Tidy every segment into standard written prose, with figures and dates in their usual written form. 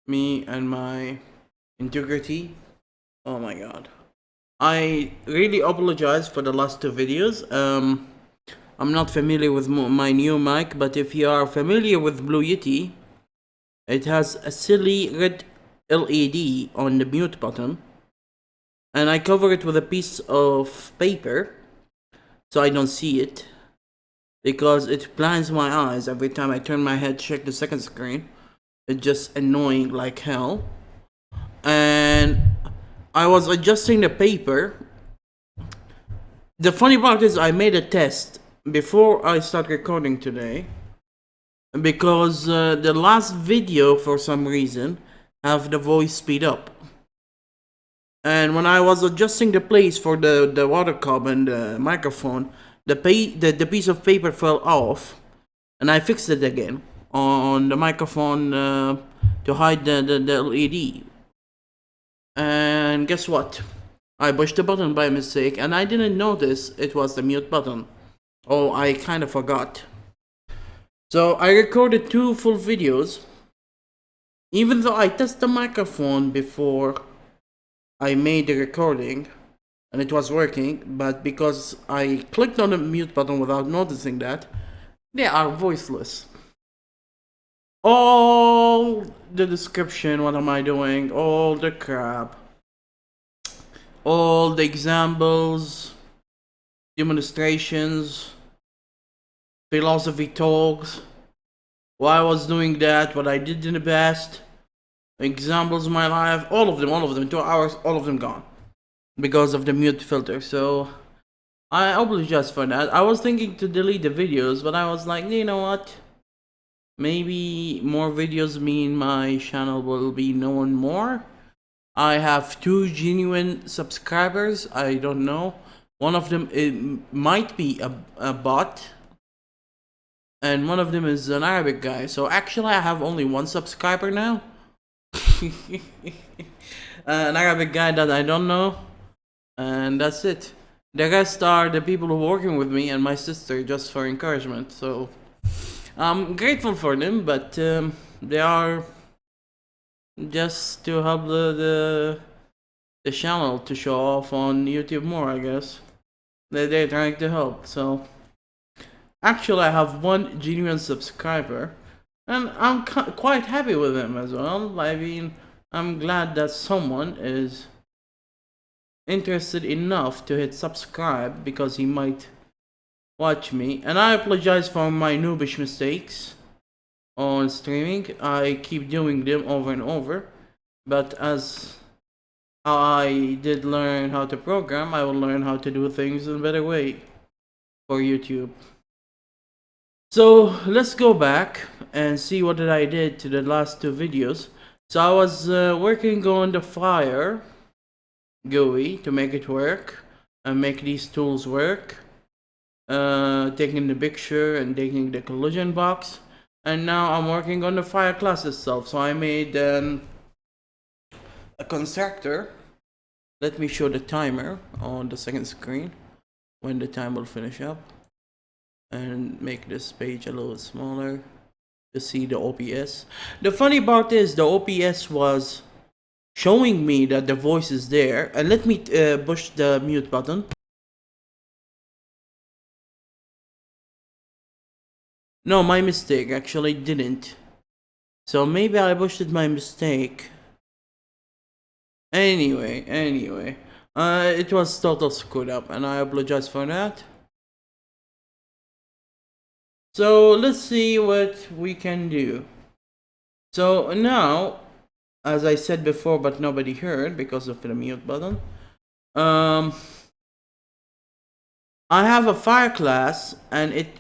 me and my integrity. Oh my god. I really apologize for the last two videos. I'm not familiar with my new mic, but if you are familiar with Blue Yeti, it has a silly red LED on the mute button, and I cover it with a piece of paper so I don't see it, because it blinds my eyes every time I turn my head to check the second screen. It's just annoying like hell. And I was adjusting the paper. The funny part is I made a test before I start recording today, because the last video for some reason have the voice speed up. And when I was adjusting the place for the water cup and the microphone, the piece of paper fell off, and I fixed it again on the microphone to hide the LED. And guess what? I pushed the button by mistake, and I didn't notice it was the mute button. Oh, I kind of forgot. So I recorded 2 full videos, even though I tested the microphone before I made the recording and it was working, but because I clicked on the mute button without noticing that, they are voiceless. All the description, what am I doing, all the crap, all the examples, demonstrations, philosophy talks, why I was doing that, what I did in the past, examples of my life, all of them, 2 hours, all of them gone because of the mute filter. So I apologize for that. I was thinking to delete the videos, but I was like, you know what, maybe more videos mean my channel will be known more. I have 2 genuine subscribers. I don't know, one of them it might be a bot, and one of them is an Arabic guy. So actually I have only 1 subscriber now. An Arabic guy that I don't know, and that's it. The rest are the people who are working with me and my sister, just for encouragement. So I'm grateful for them, but they are just to help the channel to show off on YouTube more, I guess. They're trying to help. So actually I have 1 genuine subscriber, and I'm quite happy with him as well. I mean, I'm glad that someone is interested enough to hit subscribe because he might watch me. And I apologize for my noobish mistakes on streaming. I keep doing them over and over, but as I did learn how to program, I will learn how to do things in a better way for YouTube. So let's go back and see what I did to the last 2 videos. So I was working on the Fire GUI to make it work and make these tools work, taking the picture and taking the collision box, and now I'm working on the Fire class itself. So I made a constructor. Let me show the timer on the second screen when the time will finish up, and make this page a little smaller to see the OBS. The funny part is the OBS was showing me that the voice is there, and let me push the mute button. No, my mistake, actually didn't. So maybe I pushed it by mistake. Anyway, it was total screwed up, and I apologize for that. So let's see what we can do. So now, as I said before, but nobody heard because of the mute button, I have a Fire class, and it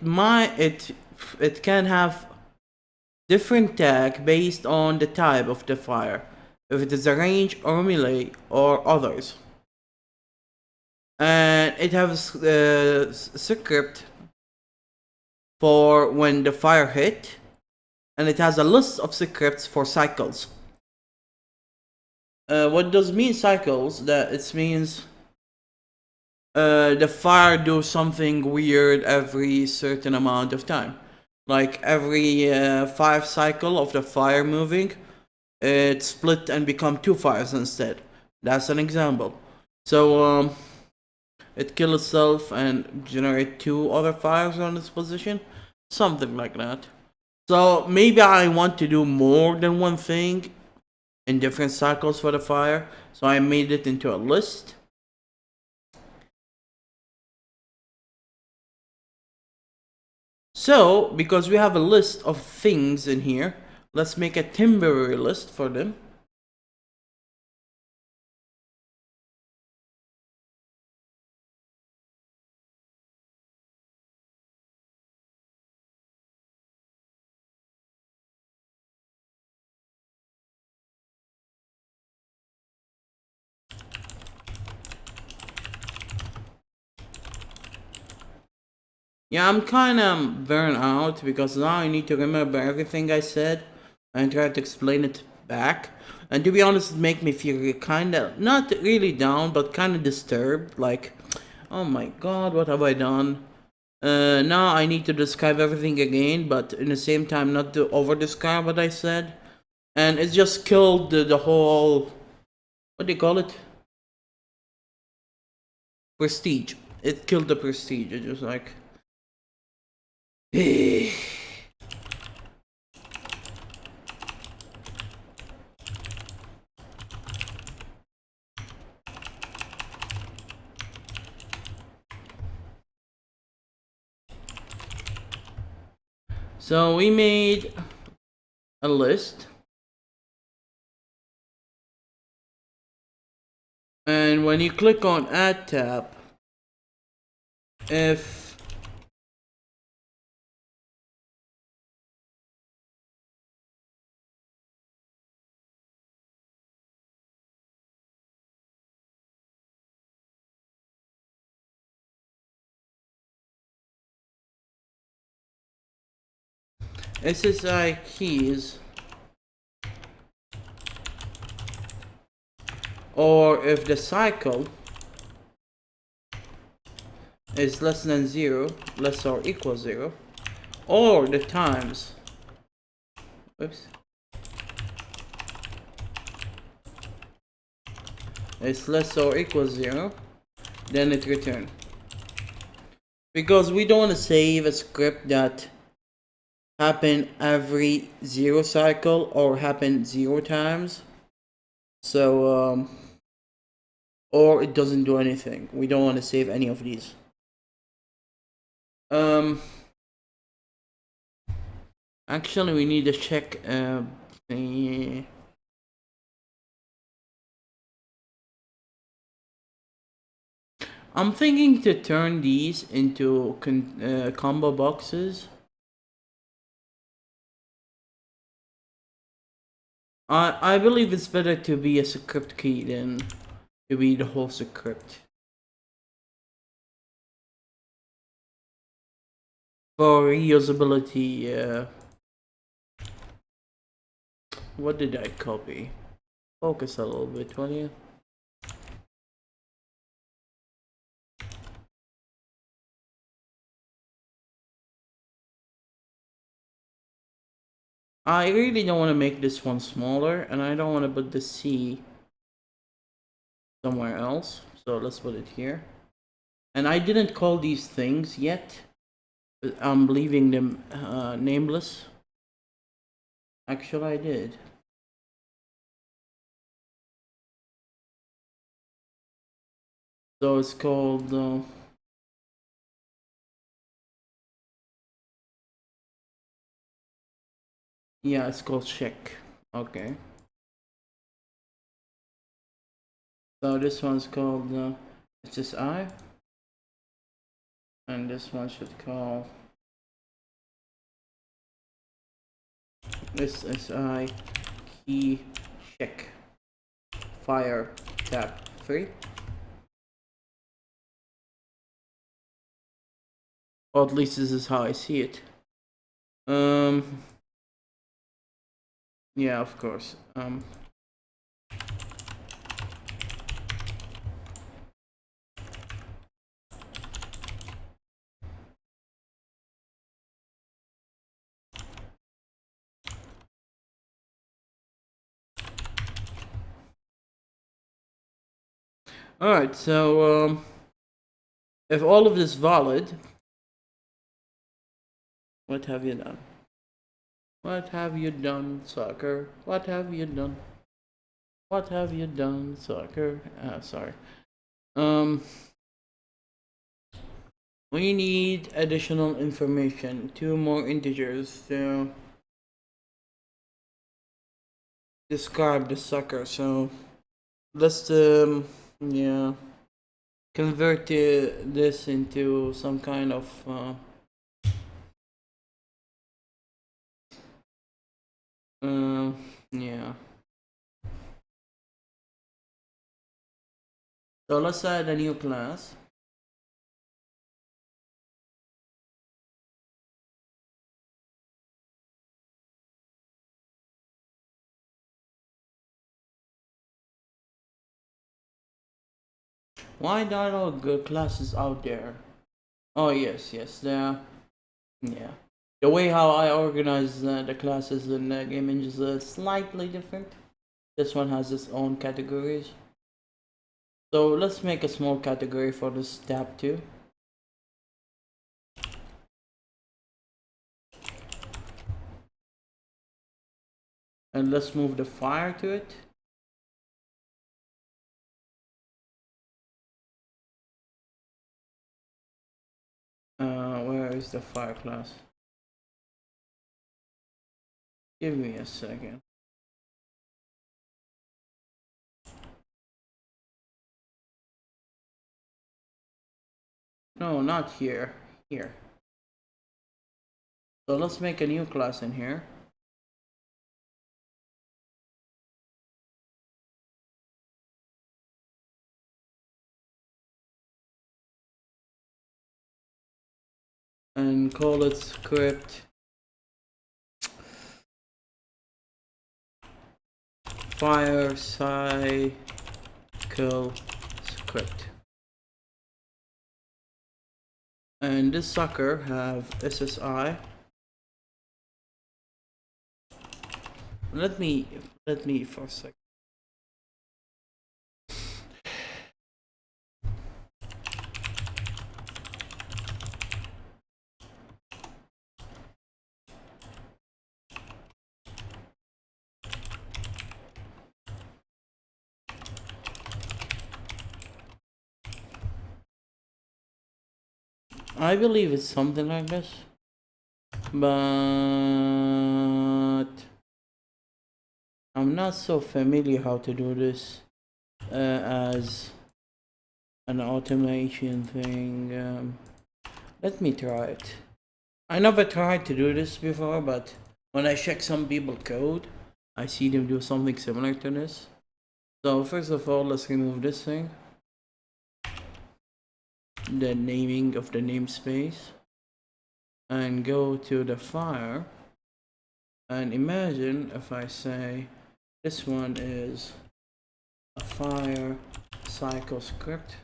can have different tag based on the type of the fire, if it is a range or melee or others. And it has a script for when the fire hit, and it has a list of scripts for cycles. What does mean cycles? That it means the fire do something weird every certain amount of time. Like every 5 cycle of the fire moving, it split and become two fires instead. That's an example. So it kill itself and generate two other fires on its position, something like that. So maybe I want to do more than one thing in different cycles for the fire, so I made it into a list. So because we have a list of things in here, let's make a temporary list for them. Yeah, I'm kind of burned out because now I need to remember everything I said and try to explain it back. And to be honest, it make me feel kind of not really down, but kind of disturbed. Like, oh my god, what have I done? Now I need to describe everything again, but in the same time, not to over describe what I said. And it just killed the whole, what do you call it? Prestige. It killed the prestige. It was like, so we made a list. And when you click on add tab, if SSI keys, or if the cycle is less than 0, less or equal 0, or the times, oops, is less or equal 0, then it return. Because we don't want to save a script that happen every 0 cycle or happen 0 times. So or it doesn't do anything. We don't want to save any of these. Actually, we need to check the. I'm thinking to turn these into combo boxes. I believe it's better to be a script key than to be the whole script. For reusability, what did I copy? Focus a little bit, will you? I really don't want to make this one smaller, and I don't want to put the C somewhere else. So let's put it here. And I didn't call these things yet. I'm leaving them nameless. Actually, I did. So it's called yeah, it's called check. Okay. So this one's called SSI, and this one should call SSI key check fire tab 3. Or at least this is how I see it. Yeah, of course. Alright, so if all of this valid, what have you done? What have you done, soccer? What have you done? What have you done, soccer? Sorry. We need additional information, 2 more integers to describe the sucker. So let's yeah, convert this into some kind of yeah. So let's add a new class. Why not all good classes out there? Oh yes, there. Yeah. The way how I organize the classes in gaming is slightly different. This one has its own categories. So let's make a small category for this tab too. And let's move the fire to it. Where is the fire class? Give me a second. No, not here. Here. So let's make a new class in here. And call it script fire cycle script. And this sucker have SSI. Let me for a second. I believe it's something like this, but I'm not so familiar how to do this as an automation thing. Let me try it. I never tried to do this before, but when I check some people code, I see them do something similar to this. So first of all, let's remove this thing, the naming of the namespace, and go to the fire. And imagine if I say this one is a fire cycle script.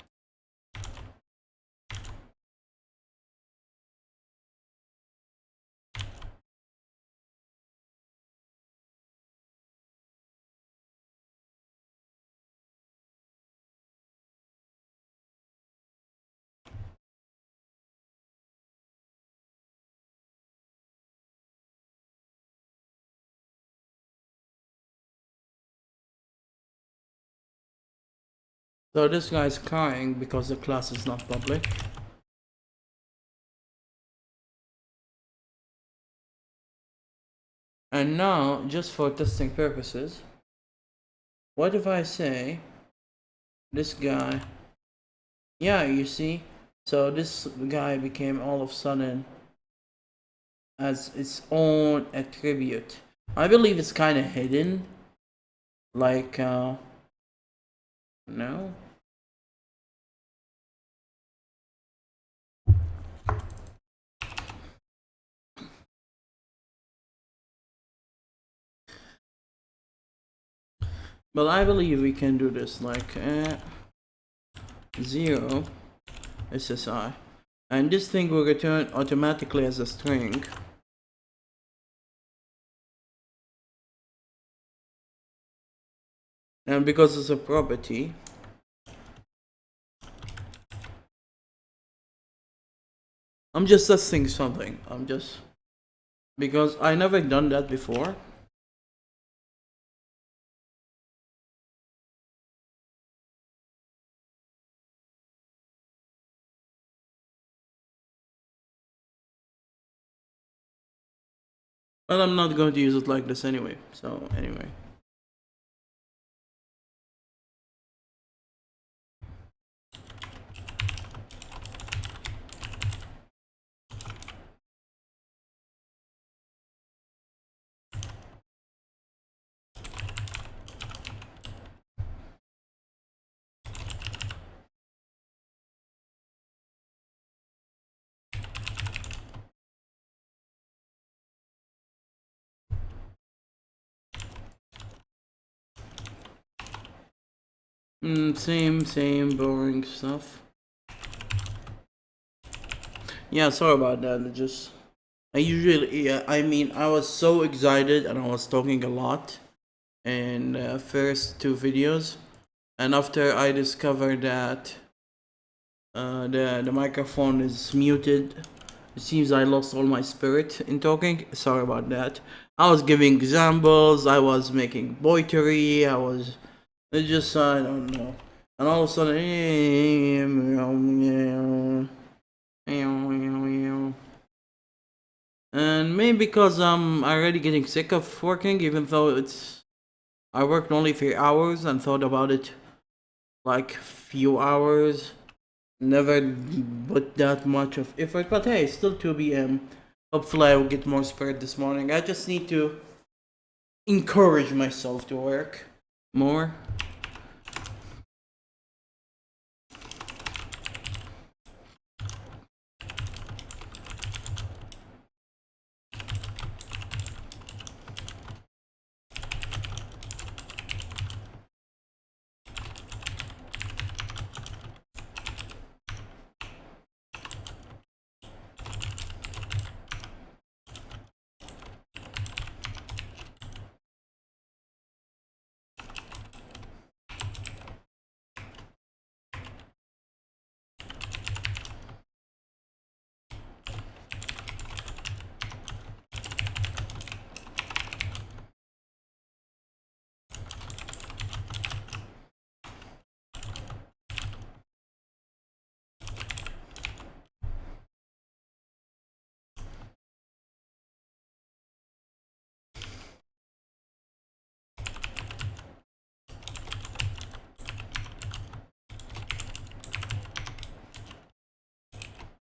So this guy's crying because the class is not public. And now, just for testing purposes, what if I say this guy, yeah, you see, so this guy became all of a sudden as its own attribute. I believe it's kind of hidden, like no. But I believe we can do this like 0 SSI, and this thing will return automatically as a string. And because it's a property, I'm just testing something. I'm just because I never done that before. But I'm not going to use it like this anyway. So anyway. Same boring stuff. Yeah, sorry about that. It just I usually, yeah, I mean, I was so excited and I was talking a lot in first two videos, and after I discovered that the microphone is muted, it seems I lost all my spirit in talking. Sorry about that. I was giving examples. I was making poetry. I was it just I don't know, and all of a sudden. And maybe because I'm already getting sick of working, even though I worked only 3 hours and thought about it like few hours, never put that much of effort. But hey, still 2 p.m. Hopefully, I will get more spirit this morning. I just need to encourage myself to work more.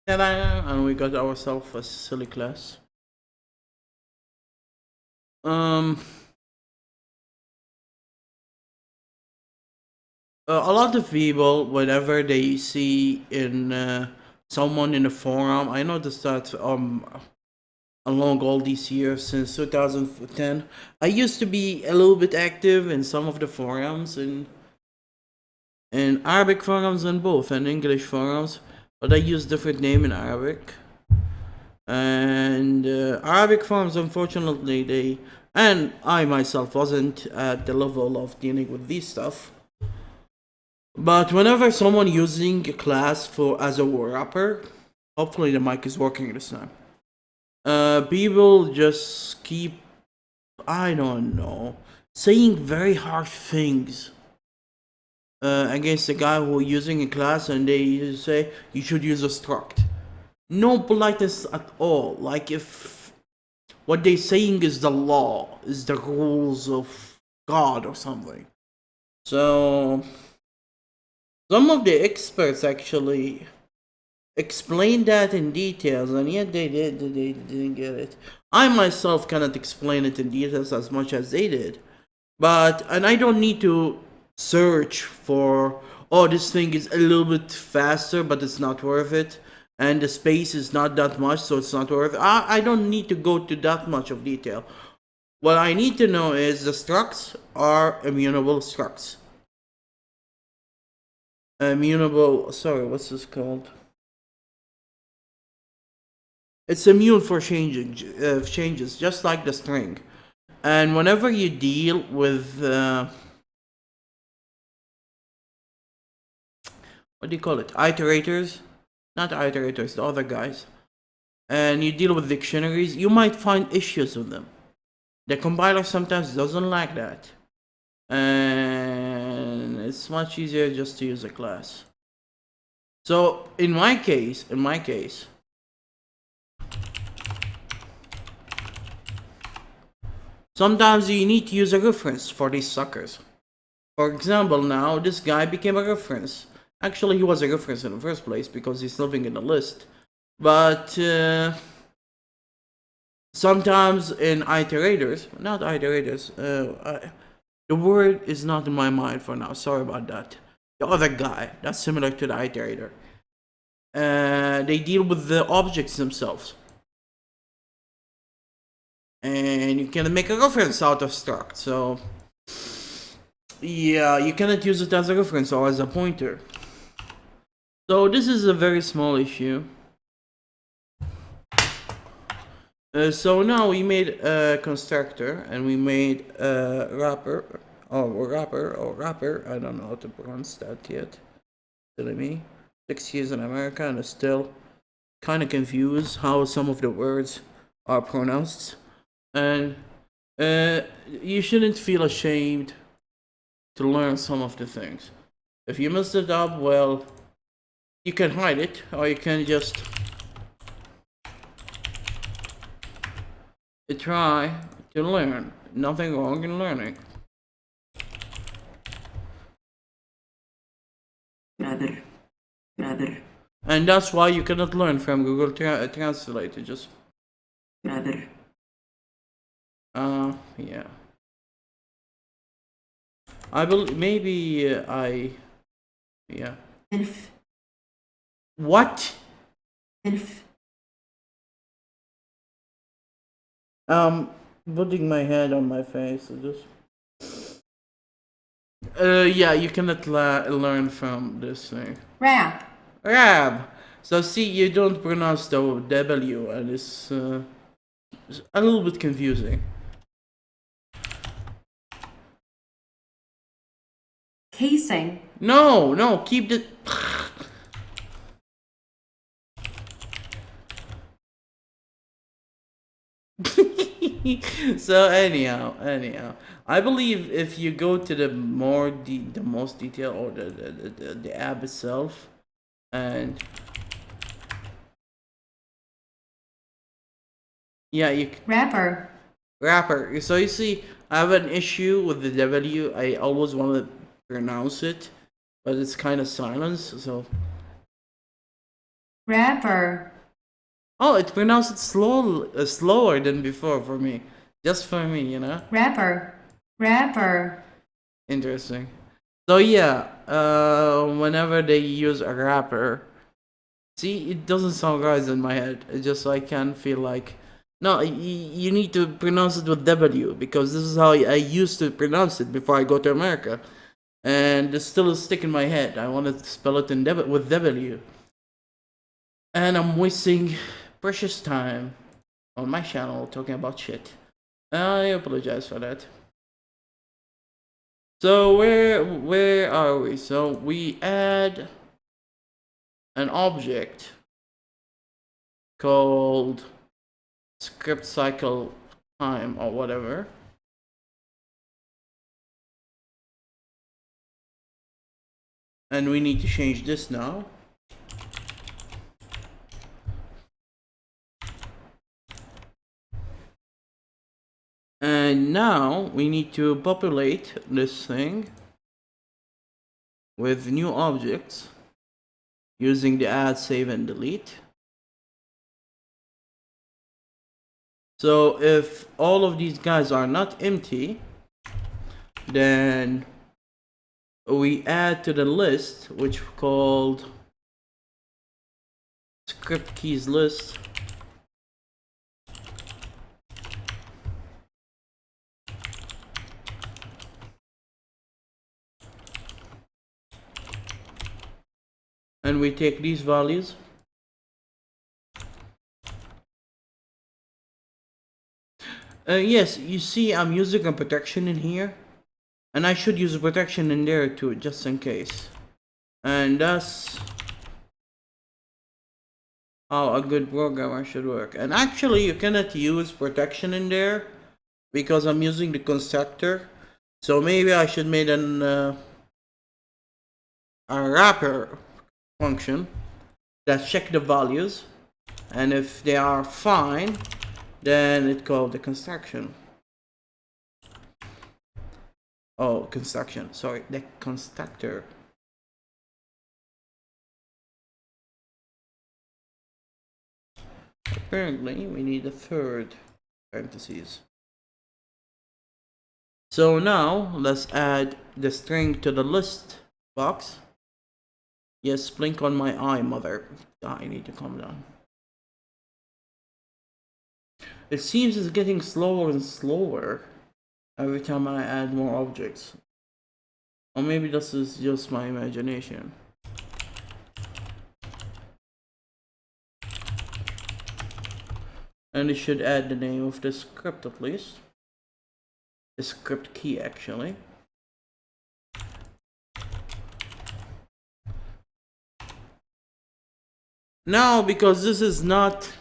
And we got ourselves a silly class. Um, a lot of people, whenever they see in someone in a forum, I noticed that along all these years since 2010, I used to be a little bit active in some of the forums in Arabic forums and both and English forums, but I use different name in Arabic. And Arabic forums, unfortunately, they and I myself wasn't at the level of dealing with this stuff. But whenever someone using a class for as a rapper, hopefully the mic is working this time. People just keep, I don't know, saying very harsh things against the guy who using a class, and they say you should use a struct. No politeness at all. Like if what they saying is the law, is the rules of God or something. So some of the experts actually explain that in details, and yet they didn't get it. I myself cannot explain it in details as much as they did, but and I don't need to search for this thing is a little bit faster, but it's not worth it, and the space is not that much, so it's not worth it. I don't need to go to that much of detail. What I need to know is the structs are immutable structs. Immutable. Sorry, what's this called? It's immune for changes, just like the string. And whenever you deal with what do you call it? Iterators, not iterators, the other guys. and you deal with dictionaries, you might find issues with them. The compiler sometimes doesn't like that, and it's much easier just to use a class. So in my case, sometimes you need to use a reference for these suckers. For example, now this guy became a reference. Actually, he was a reference in the first place because he's living in the list. But sometimes in iterators, not iterators, the word is not in my mind for now. Sorry about that. The other guy that's similar to the iterator. They deal with the objects themselves. And you can make a reference out of struct. So yeah, you cannot use it as a reference or as a pointer. So this is a very small issue. So now we made a constructor and we made a wrapper, I don't know how to pronounce that yet. Silly me. 6 years in America and I'm still kind of confused how some of the words are pronounced. And you shouldn't feel ashamed to learn some of the things. If you messed it up, well, you can hide it, or you can just try to learn. Nothing wrong in learning. Rather. And that's why you cannot learn from Google Translate. You just rather. Yeah. I believe maybe yeah. Elf. What? Elf. Putting my head on my face. Just. Yeah, you cannot learn from this thing. Rab. So see, you don't pronounce the W, and it's a little bit confusing. Casing. No, keep the. So anyhow, I believe if you go to the most detail or the app itself, and yeah, you Wrapper. So you see, I have an issue with the W. I always want to pronounce it, but it's kind of silenced. So wrapper. Oh, it pronounced it slower than before for me. Just for me, you know? Wrapper. Interesting. So yeah, whenever they use a wrapper, see, it doesn't sound right in my head. It's just I can feel like, no, you need to pronounce it with W, because this is how I used to pronounce it before I go to America. And it's still stuck in my head. I wanted to spell it with W. And I'm wasting precious time on my channel talking about shit. I apologize for that. So where are we? So we add an object called script cycle time or whatever. And we need to change this now. And now we need to populate this thing with new objects using the add, save, and delete. So if all of these guys are not empty, then we add to the list, which we called script keys list. And we take these values yes, you see I'm using a protection in here, and I should use a protection in there too, just in case. And that's how a good programmer should work. And actually, you cannot use protection in there because I'm using the constructor. So maybe I should make a wrapper function that check the values, and if they are fine, then it called the construction. Oh, construction. Sorry, the constructor. Apparently, we need a third parentheses. So now, let's add the string to the list box. Yes, blink on my eye, mother. I need to calm down. It seems it's getting slower and slower every time I add more objects. Or maybe this is just my imagination. And it should add the name of the script at least. The script key actually. Now, because this is not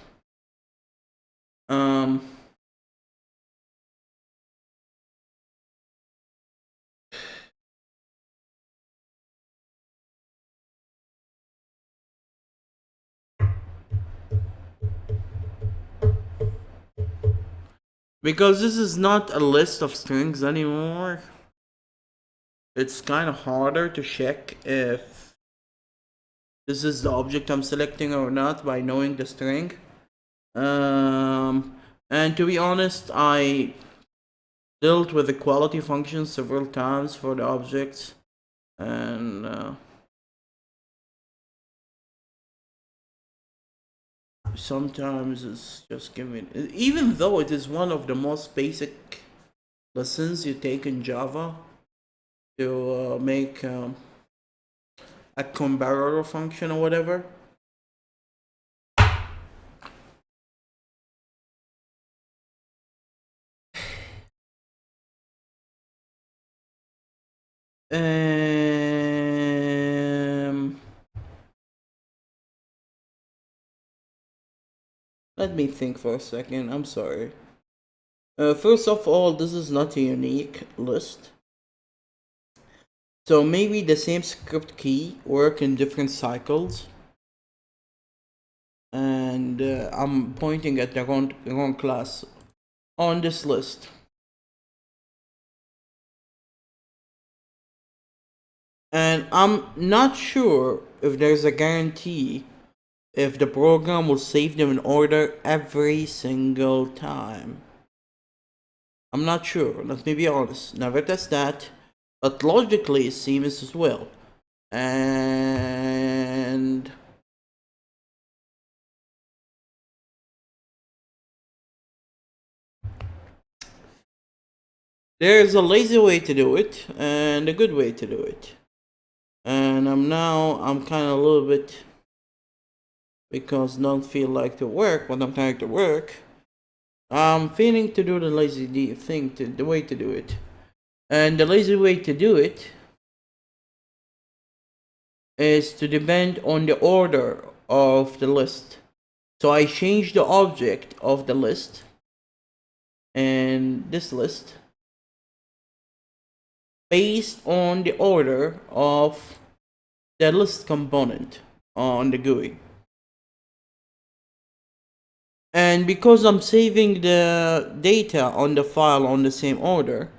because this is not a list of strings anymore, it's kind of harder to check if this is the object I'm selecting or not by knowing the string. And to be honest, I dealt with equality functions several times for the objects, and sometimes it's just giving, even though it is one of the most basic lessons you take in Java to make a comparator function or whatever. Let me think for a second. I'm sorry. First of all, this is not a unique list. So maybe the same script key work in different cycles. And I'm pointing at the wrong class on this list. And I'm not sure if there's a guarantee if the program will save them in order every single time. I'm not sure, let me be honest. Never test that, but logically it seems as well. And there's a lazy way to do it and a good way to do it. And I'm kind of a little bit, because don't feel like to work when I'm trying to work. I'm feeling to do the lazy thing, the way to do it. And the lazy way to do it is to depend on the order of the list. So I change the object of the list and this list based on the order of the list component on the GUI. And because I'm saving the data on the file on the same order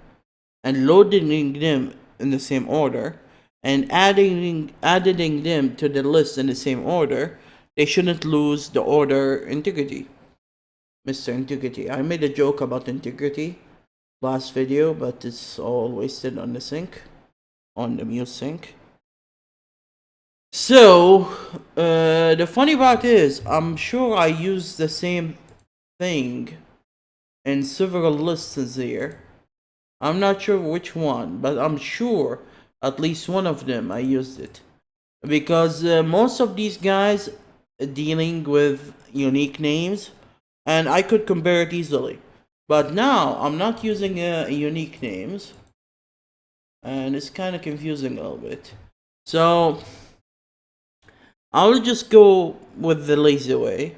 and loading them in the same order and adding them to the list in the same order, they shouldn't lose the order integrity. Mr. Integrity. I made a joke about integrity last video, but it's all wasted on the sync, on the mute sync. So, the funny part is, I'm sure I used the same thing in several lists here. I'm not sure which one, but I'm sure at least one of them I used it. Because most of these guys dealing with unique names, and I could compare it easily. But now, I'm not using unique names, and it's kind of confusing a little bit. So, I'll just go with the lazy way.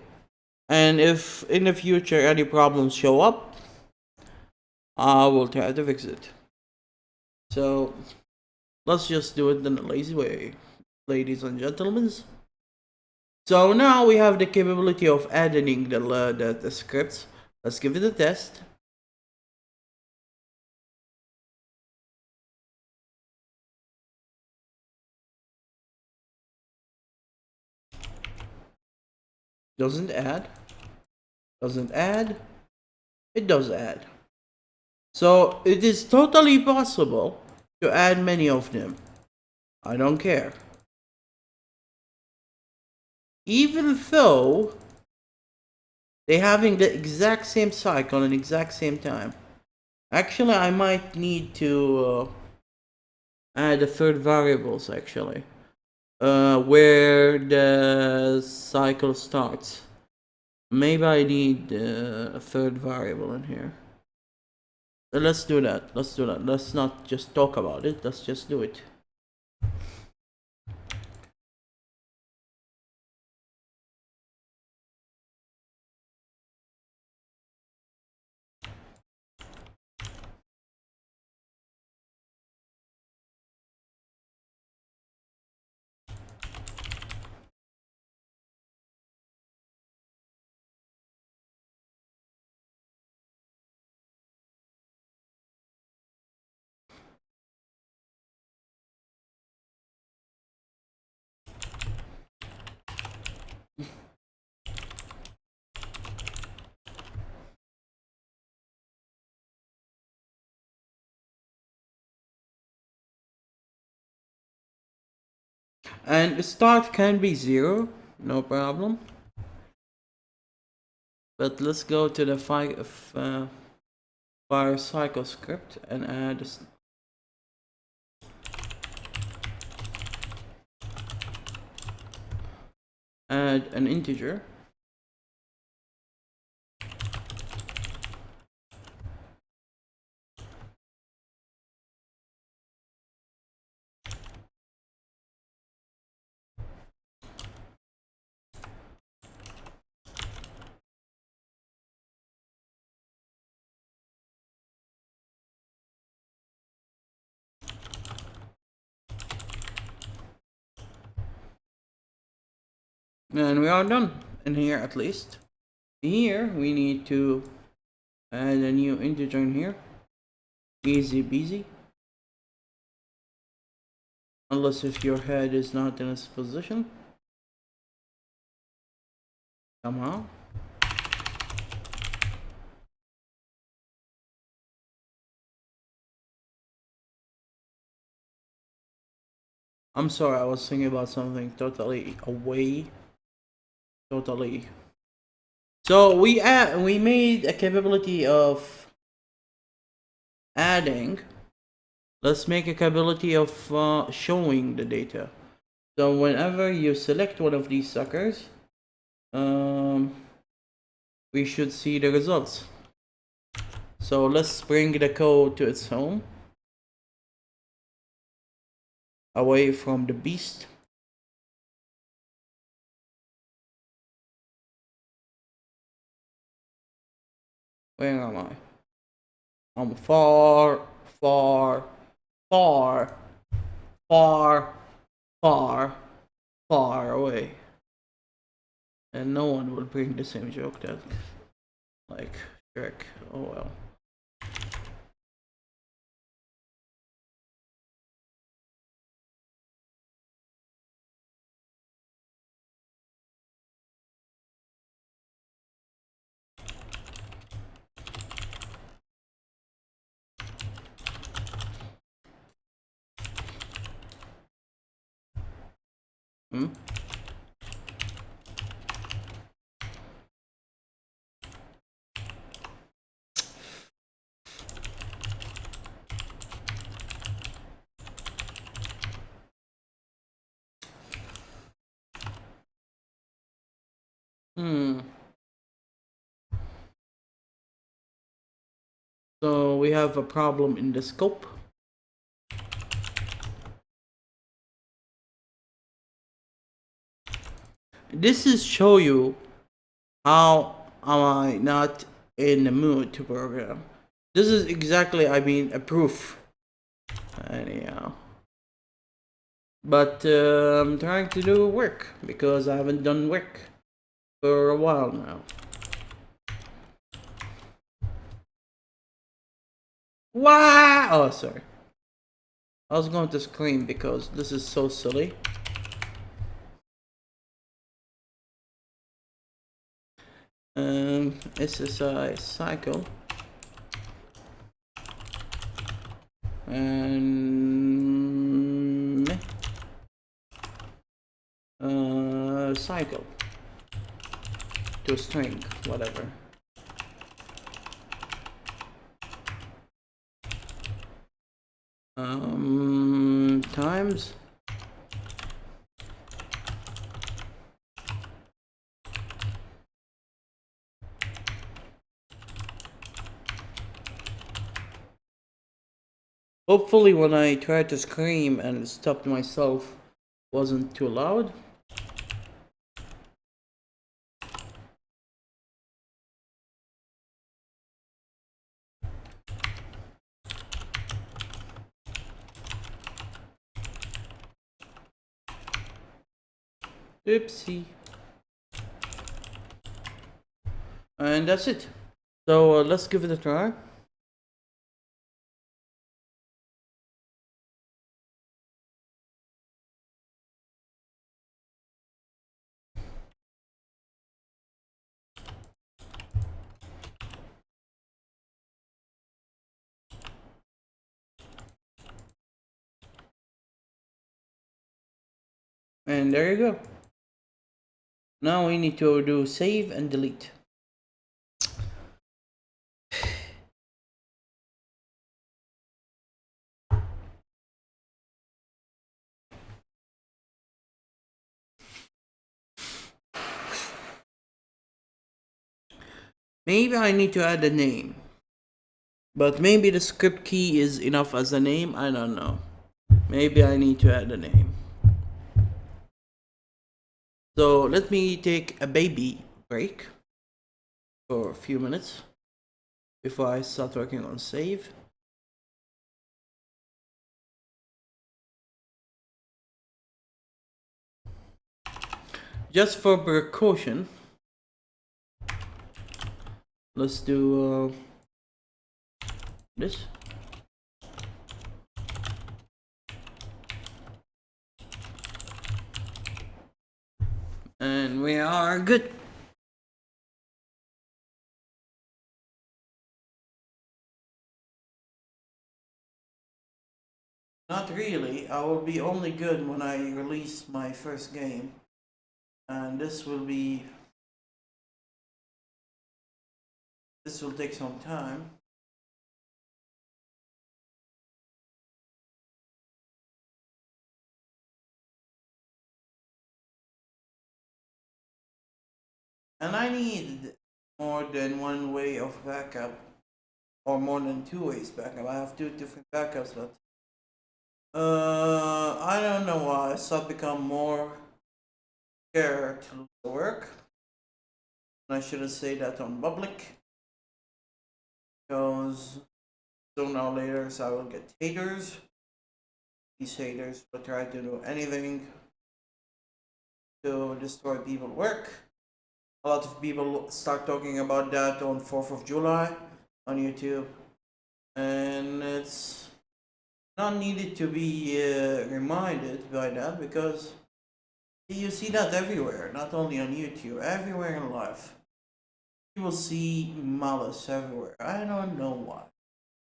And if in the future any problems show up, I will try to fix it. So let's just do it in the lazy way, ladies and gentlemen. So now we have the capability of adding the scripts. Let's give it a test. Doesn't add. Doesn't add. It does add. So it is totally possible to add many of them. I don't care. Even though they having the exact same cycle and exact same time. Actually, I might need to add a third variables actually. Where the cycle starts. Maybe I need a third variable in here. Let's do that. Let's do that. Let's not just talk about it. Let's just do it. And the start can be 0, no problem. But let's go to the fire cycle script and add an integer. And we are done in here at least. Here we need to add a new integer in here. Easy peasy. Unless if your head is not in its position. Somehow. I'm sorry, I was thinking about something totally away. Totally. So we made a capability of adding. Let's make a capability of showing the data. So whenever you select one of these suckers, we should see the results. So let's bring the code to its home, away from the beast. Where am I? I'm far, far, far, far, far, far away. And no one will bring the same joke that, like, Shrek. Oh well. Hmm? So we have a problem in the scope. this is show you how am I not in the mood to program. This is exactly, I mean, a proof. Anyhow. But I'm trying to do work because I haven't done work for a while now. Wow! Oh, sorry. I was going to scream because this is so silly. SSI cycle. And cycle to string, whatever. Times hopefully when I tried to scream and stopped myself wasn't too loud. Oopsie. And that's it. So let's give it a try. And there you go. Now we need to do save and delete. Maybe I need to add a name. But maybe the script key is enough as a name, I don't know. Maybe I need to add a name. So let me take a baby break for a few minutes before I start working on save. Just for precaution, let's do this. And we are good. Not really. I will be only good when I release my first game. And this will take some time. And I need more than one way of backup, or more than two ways backup. I have two different backups, but I don't know why I start become more scared to lose the work. And I shouldn't say that on public, because sooner or later I will get haters. These haters will try to do anything to destroy people's work. A lot of people start talking about that on 4th of July on YouTube, and it's not needed to be reminded by that, because you see that everywhere, not only on YouTube, everywhere in life. You will see malice everywhere. I don't know why.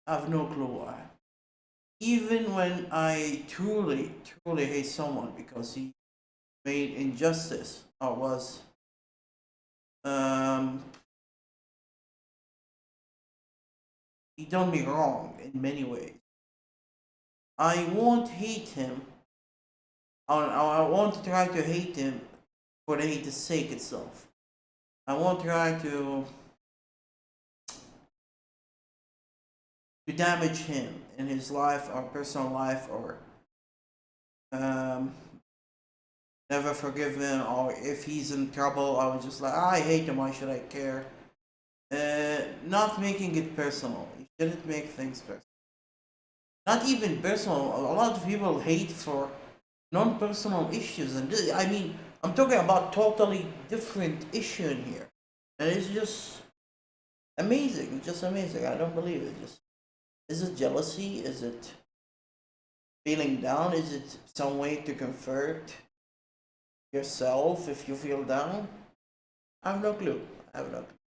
I have no clue why. Even when I truly, truly hate someone because he made injustice or was he done me wrong in many ways, I won't hate him. I won't try to hate him for the hate's sake itself. I won't try to damage him in his life or personal life or never forgive him, or if he's in trouble, I was just like, I hate him, why should I care? Not making it personal. You shouldn't make things personal. Not even personal. A lot of people hate for non-personal issues, and I mean, I'm talking about totally different issue in here, and it's just amazing. Just amazing. I don't believe it. Just is it jealousy? Is it feeling down? Is it some way to comfort yourself if you feel down? I have no clue. I have no clue.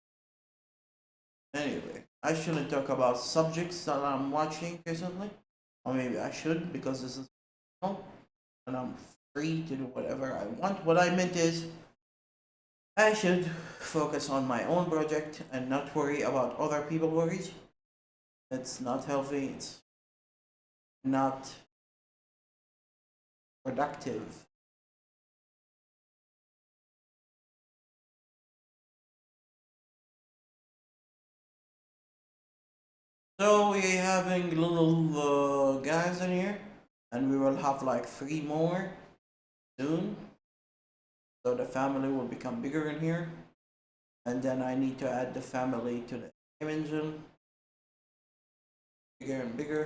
Anyway, I shouldn't talk about subjects that I'm watching recently, or maybe I should because this is and I'm free to do whatever I want. What I meant is, I should focus on my own project and not worry about other people's worries. It's not healthy. It's not productive. So we're having little guys in here, and we will have like 3 more soon. So the family will become bigger in here, and then I need to add the family to the game engine, bigger and bigger.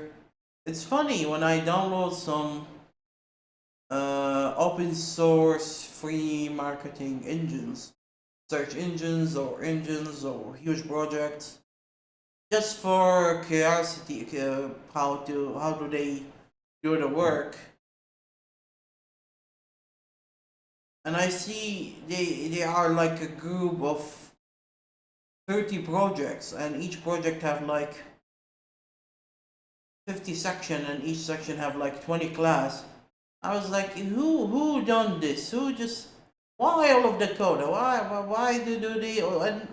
It's funny when I download some open source free marketing engines, search engines or huge projects, just for curiosity, how do they do the work, and I see they are like a group of 30 projects, and each project have like 50 section, and each section have like 20 class. I was like, who done this? Who just why all of the code? Why do they? And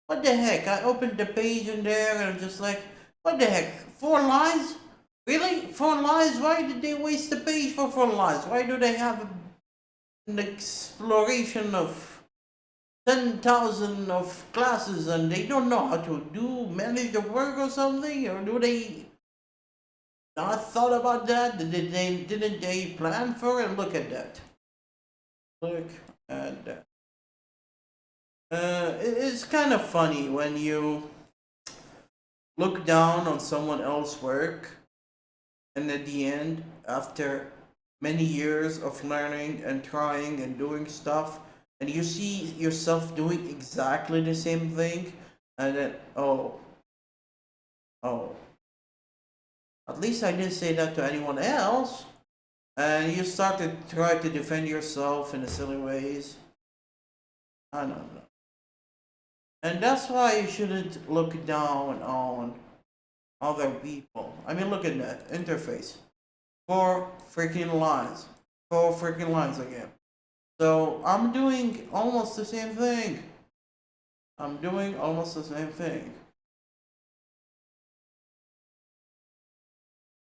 what the heck? I opened the page in there and I'm just like, what the heck? 4 lines? Really? 4 lines? Why did they waste the page for 4 lines? Why do they have an exploration of 10,000 of classes and they don't know how to manage the work or something? Or do they not thought about that? Didn't they plan for it? Look at that. Look at that. It's kind of funny when you look down on someone else's work, and at the end, after many years of learning and trying and doing stuff, and you see yourself doing exactly the same thing, and then oh, at least I didn't say that to anyone else, and you start to try to defend yourself in a silly ways. I don't know. And that's why you shouldn't look down on other people. I mean, look at that interface. 4 freaking lines. 4 freaking lines again. So I'm doing almost the same thing.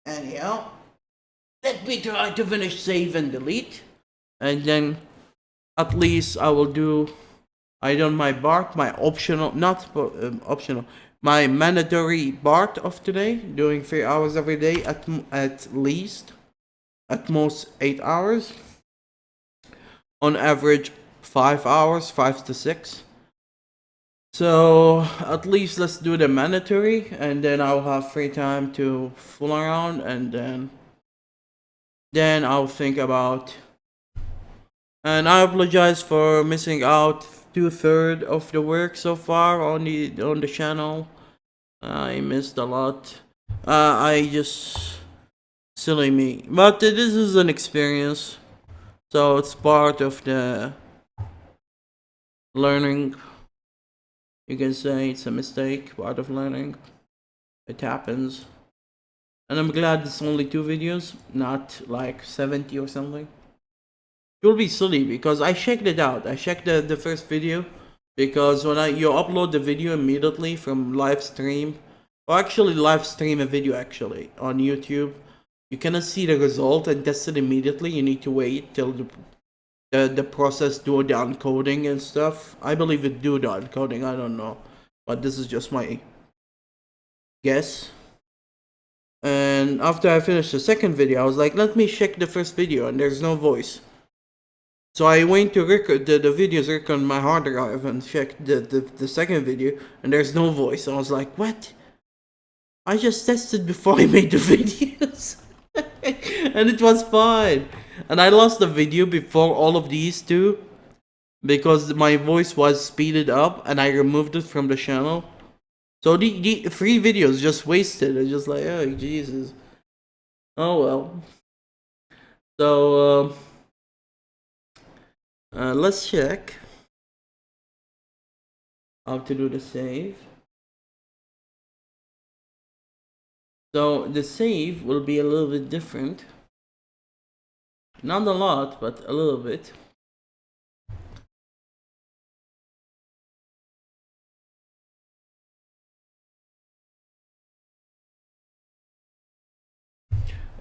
Anyhow, let me try to finish save and delete. And then at least I will do. I done my part, my optional, not optional, my mandatory part of today, doing 3 hours every day at least, at most 8 hours, on average 5 hours, 5 to 6. So at least let's do the mandatory, and then I'll have free time to fool around, and then I'll think about. And I apologize for missing out 2/3 of the work so far on the channel. I missed a lot. I just silly me, but this is an experience, so it's part of the learning. You can say it's a mistake, part of learning. It happens, and I'm glad it's only 2 videos, not like 70 or something. It will be silly because I checked it out. I checked the first video, because when you upload the video immediately from live stream, or actually live stream a video actually on YouTube, you cannot see the result and test it immediately. You need to wait till the process do the encoding and stuff. I believe it do the encoding. I don't know, but this is just my guess. And after I finished the second video, I was like, let me check the first video, and there's no voice. So I went to record the videos record on my hard drive and checked the second video, and there's no voice. I was like, what? I just tested before I made the videos. And it was fine. And I lost the video before all of these two because my voice was speeded up and I removed it from the channel. So the 3 videos just wasted. I just like, oh Jesus. Oh well. So let's check how to do the save. So the save will be a little bit different. Not a lot, but a little bit.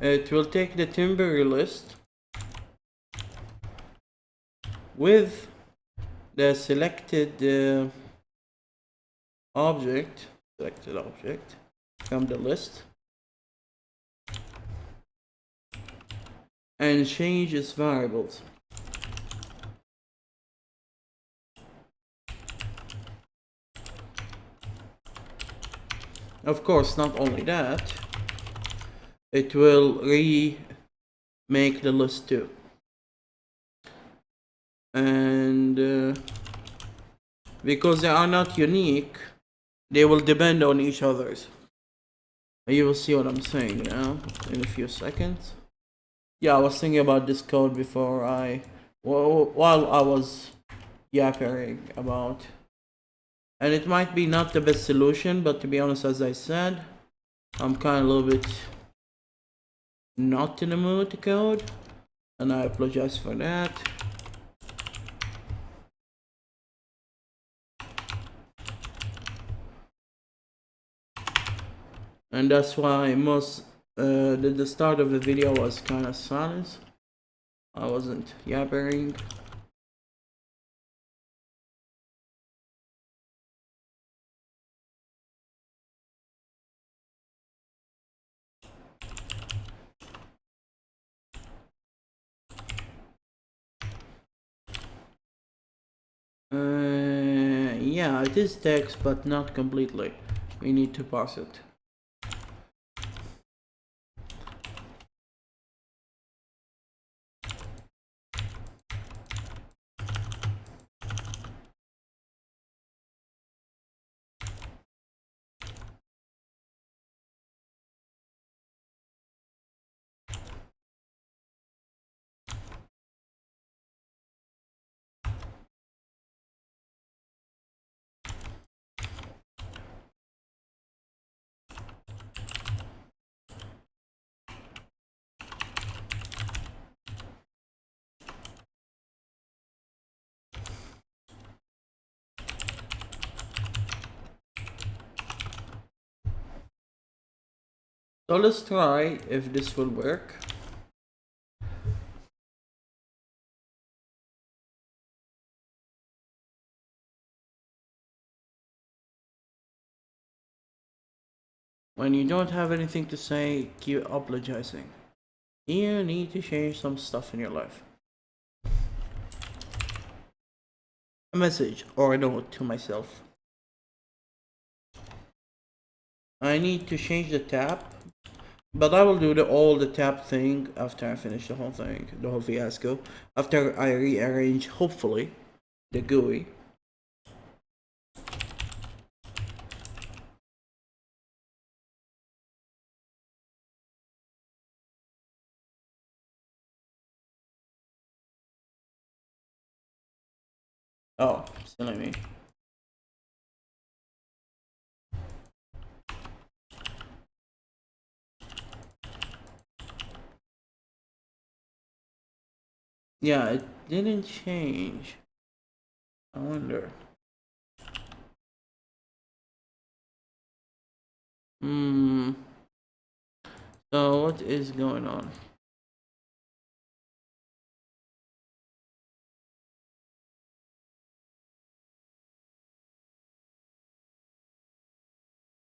It will take the Timber list with the selected object from the list and change its variables. Of course, not only that, it will remake the list too. And because they are not unique, they will depend on each other's. You will see what I'm saying now in a few seconds. Yeah, I was thinking about this code before while I was yapping about. And it might be not the best solution, but to be honest, as I said, I'm kind of a little bit not in the mood to code, and I apologize for that. And that's why the start of the video was kind of silent. I wasn't yapping. Yeah, it is text, but not completely. We need to parse it. So let's try if this will work. When you don't have anything to say, keep apologizing. You need to change some stuff in your life. A message or a note to myself. I need to change the tab, but I will do all the tab thing after I finish the whole thing, the whole fiasco. After I rearrange, hopefully, the GUI. Oh, silly me. Yeah, it didn't change. I wonder. So what is going on?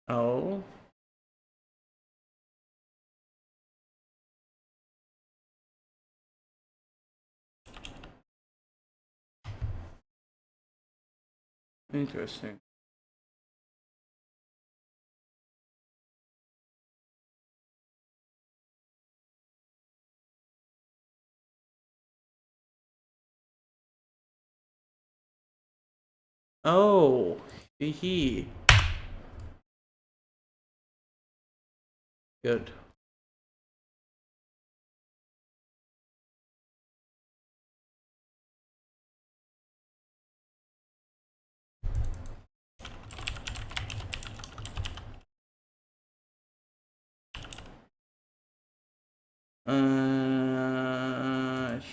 Oh. Interesting. Oh, hee. Good.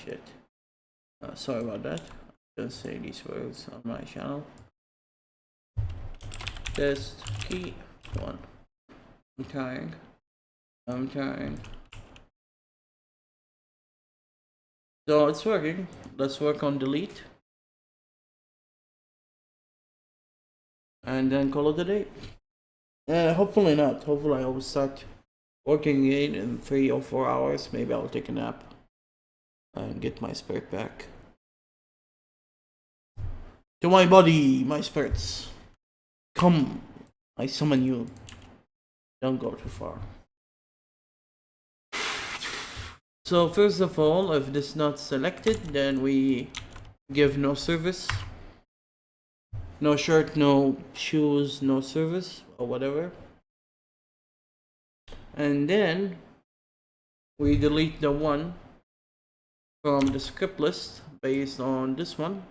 Shit. Sorry about that. Don't say these words on my channel. Test key 1. I'm trying. So it's working. Let's work on delete. And then call it a day. Hopefully not. Hopefully I will start working again in 3 or 4 hours. Maybe I'll take a nap and get my spirit back. To my body, my spirits. Come, I summon you. Don't go too far. So first of all, if this is not selected, then we give no service. No shirt, no shoes, no service, or whatever. And then we delete the one from the script list based on this one.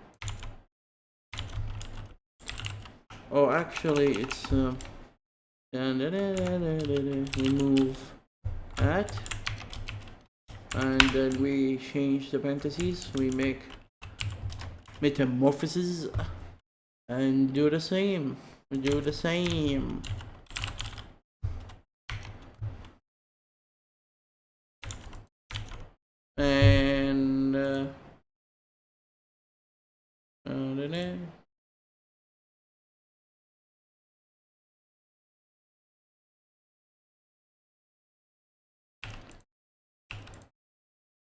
Oh, actually, it's remove that, and then we change the parentheses. We make metamorphosis and do the same. And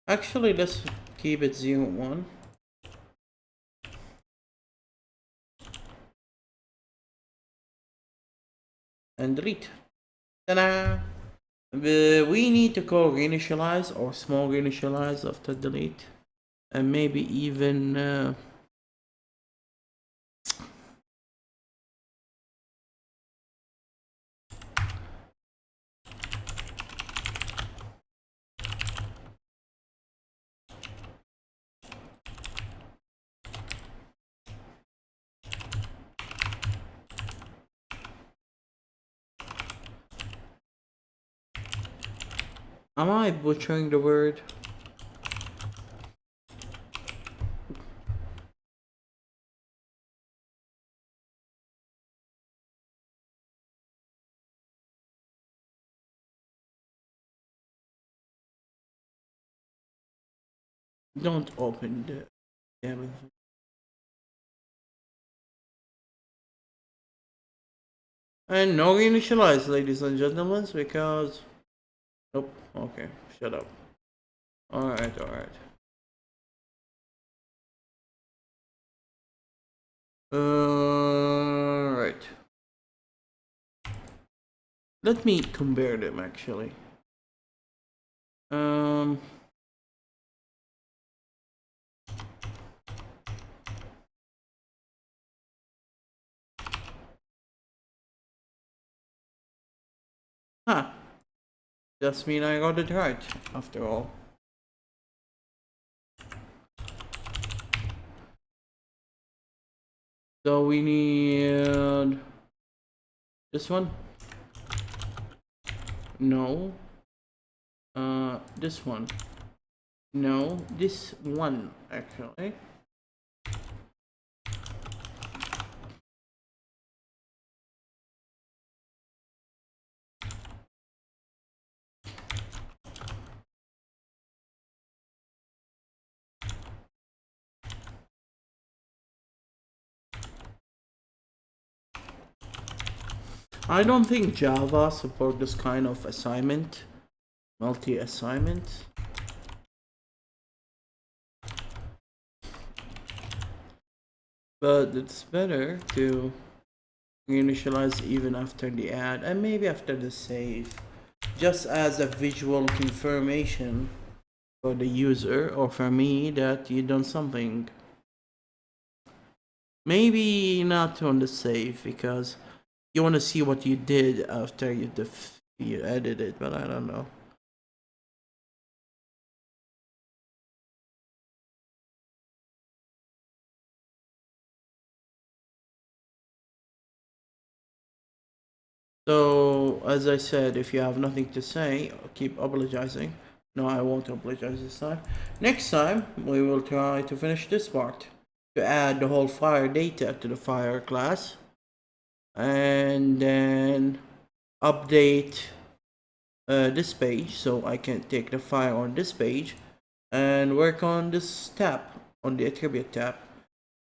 actually, let's keep it 0, 1. And delete. Ta-da! We need to call reinitialize or small reinitialize after delete, and maybe even am I butchering the word? Don't open the damn thing. And no reinitialize, ladies and gentlemen, because nope. Okay, shut up. Alright. Right. Let me compare them actually. Huh. Just mean I got it right after all. So we need this one. No. This one. No, this one actually. I don't think Java support this kind of assignment, multi-assignment. but it's better to reinitialize even after the add and maybe after the save, just as a visual confirmation for the user or for me that you done something. Maybe not on the save because you want to see what you did after you edited it, but I don't know. So, as I said, if you have nothing to say, keep apologizing. No, I won't apologize this time. Next time, we will try to finish this part. To add the whole fire data to the fire class. And then update this page so I can take the fire on this page and work on this tab, on the attribute tab.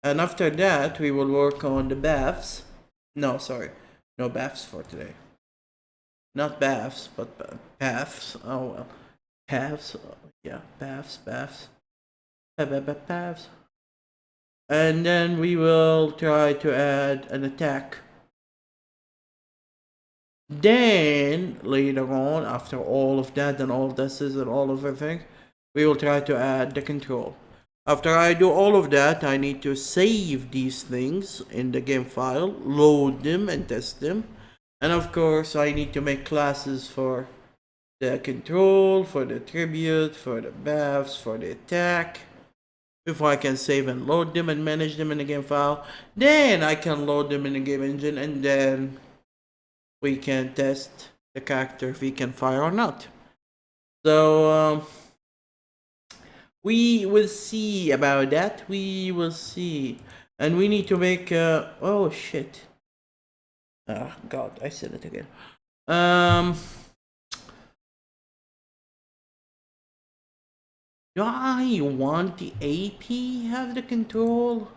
And after that, we will work on the baths. No, sorry. No baths for today. Not baths, but paths. Oh well. Paths. Yeah, baths. Baths. And then we will try to add an attack. Then, later on, after all of that and all this and all of everything, we will try to add the control. After I do all of that, I need to save these things in the game file, load them and test them. And of course, I need to make classes for the control, for the attribute, for the baths, for the attack, before I can save and load them and manage them in the game file. Then I can load them in the game engine, and then we can test the character if he can fire or not. So, we will see about that. We will see. And we need to make oh shit. Oh god, I said it again. Do I want the AP have the control?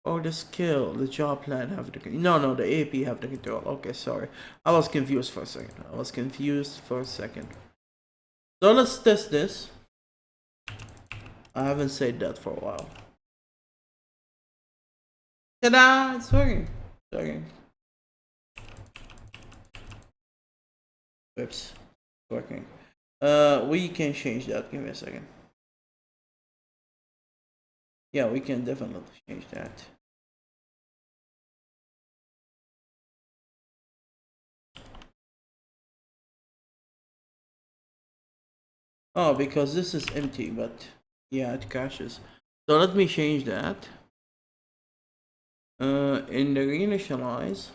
Or the skill, the job plan have the no, the AP have the control. Okay, sorry. I was confused for a second. So let's test this. I haven't said that for a while. Ta-da! It's working. It's working. Oops. It's working. We can change that. Give me a second. Yeah, we can definitely change that. Oh, because this is empty, but yeah, it crashes. So let me change that. In the reinitialize,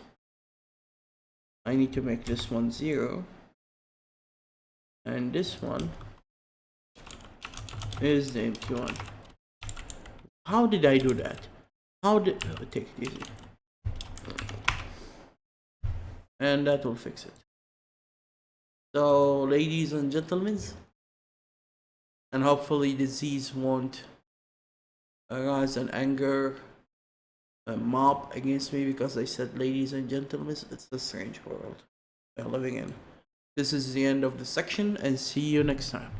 I need to make this one 0. And this one is the empty one. How did I do that? Take it easy. And that will fix it. So, ladies and gentlemen, and hopefully disease won't arise an anger, a mob against me because I said ladies and gentlemen. It's a strange world we're living in. This is the end of the section, and see you next time.